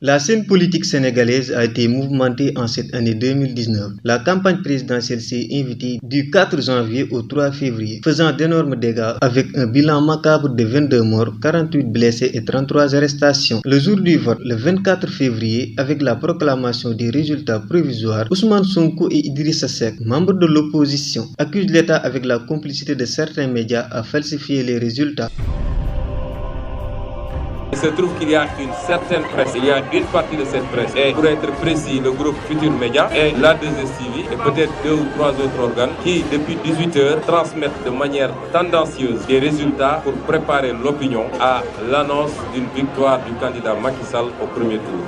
La scène politique sénégalaise a été mouvementée en cette année 2019. La campagne présidentielle s'est invitée du 4 janvier au 3 février, faisant d'énormes dégâts avec un bilan macabre de 22 morts, 48 blessés et 33 arrestations. Le jour du vote, le 24 février, avec la proclamation des résultats provisoires, Ousmane Sonko et Idrissa Seck, membres de l'opposition, accusent l'État avec la complicité de certains médias à falsifier les résultats. Il se trouve qu'il y a une certaine presse, il y a une partie de cette presse, et pour être précis, le groupe Futur Média et la 2STV et peut-être 2 ou 3 autres organes qui, depuis 18 heures, transmettent de manière tendancieuse des résultats pour préparer l'opinion à l'annonce d'une victoire du candidat Macky Sall au premier tour.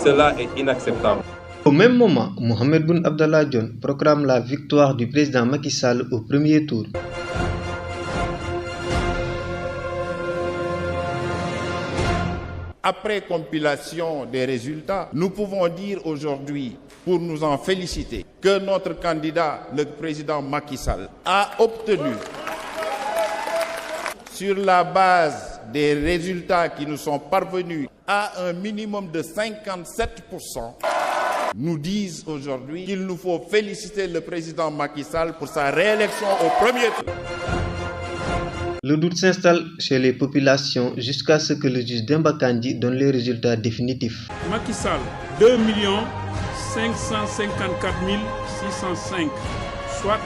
Cela est inacceptable. Au même moment, Mohamed Boun Abdallah Dionne proclame la victoire du président Macky Sall au premier tour. Après compilation des résultats, nous pouvons dire aujourd'hui, pour nous en féliciter, que notre candidat, le président Macky Sall, a obtenu, sur la base des résultats qui nous sont parvenus, à un minimum de 57%, nous disent aujourd'hui qu'il nous faut féliciter le président Macky Sall pour sa réélection au premier tour. Le doute s'installe chez les populations jusqu'à ce que le juge Demba Kandji donne les résultats définitifs. Macky Sall, 2 554 605, soit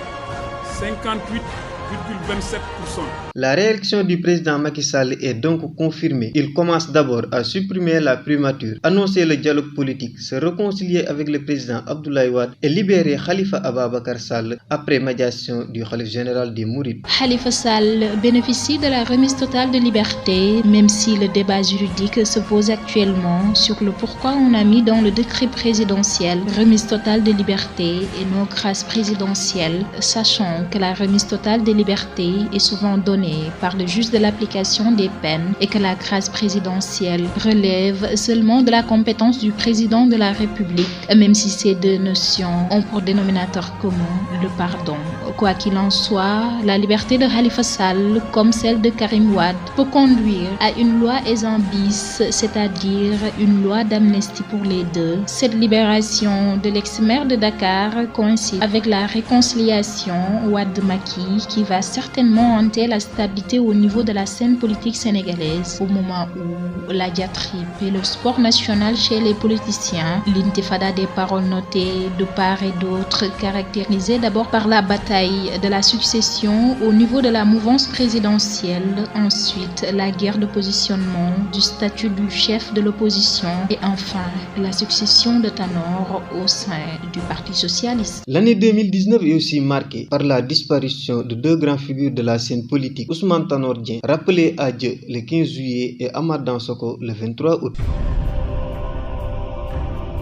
58,27%. La réélection du président Macky Sall est donc confirmée. Il commence d'abord à supprimer la primature, annoncer le dialogue politique, se réconcilier avec le président Abdoulaye Wade et libérer Khalifa Ababacar Sall après médiation du Khalife général des Mourides. Khalifa Sall bénéficie de la remise totale de liberté, même si le débat juridique se pose actuellement sur le pourquoi on a mis dans le décret présidentiel remise totale de liberté et non grâce présidentielle, sachant que la remise totale de liberté est souvent donnée par le juge de l'application des peines et que la grâce présidentielle relève seulement de la compétence du président de la République, même si ces deux notions ont pour dénominateur commun le pardon. Quoi qu'il en soit, la liberté de Khalifa Sall, comme celle de Karim Wade, peut conduire à une loi aisant bis, c'est-à-dire une loi d'amnistie pour les deux. Cette libération de l'ex-maire de Dakar coïncide avec la réconciliation Wade-Macky qui va certainement hanter la stabilité au niveau de la scène politique sénégalaise au moment où la diatribe et le sport national chez les politiciens, l'intifada des paroles notées de part et d'autre, caractérisée d'abord par la bataille de la succession au niveau de la mouvance présidentielle, ensuite la guerre de positionnement du statut du chef de l'opposition et enfin la succession de Tanor au sein du Parti socialiste. L'année 2019 est aussi marquée par la disparition de deux grandes figures de la scène politique, Ousmane Tanor Dieng, rappelé à Dieu le 15 juillet et Amath Dansokho le 23 août.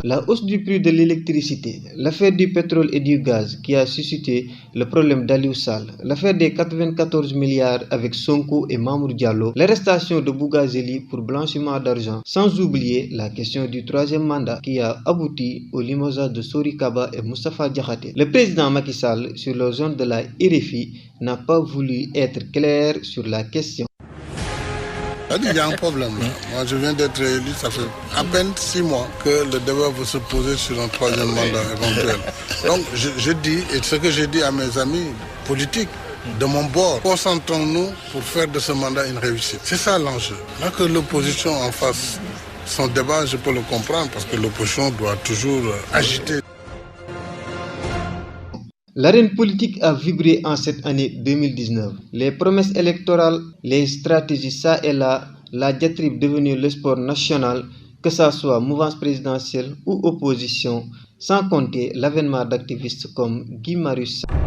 La hausse du prix de l'électricité, l'affaire du pétrole et du gaz qui a suscité le problème d'Aliou Sall, l'affaire des 94 milliards avec Sonko et Mamour Diallo, l'arrestation de Bougazeli pour blanchiment d'argent, sans oublier la question du troisième mandat qui a abouti au limogeage de Sori Kaba et Moustapha Diakhaté. Le président Macky Sall, sur le zone de la RFI, n'a pas voulu être clair sur la question. Il y a un problème là. Moi je viens d'être élu, ça fait à peine 6 mois que le débat va se poser sur un troisième mandat éventuel. Donc je dis, et ce que j'ai dit à mes amis politiques de mon bord, concentrons-nous pour faire de ce mandat une réussite. C'est ça l'enjeu. Là que l'opposition en fasse son débat, je peux le comprendre parce que l'opposition doit toujours agiter. L'arène politique a vibré en cette année 2019. Les promesses électorales, les stratégies ça et là, la diatribe devenue le sport national, que ce soit mouvance présidentielle ou opposition, sans compter l'avènement d'activistes comme Guy Marius Sagna.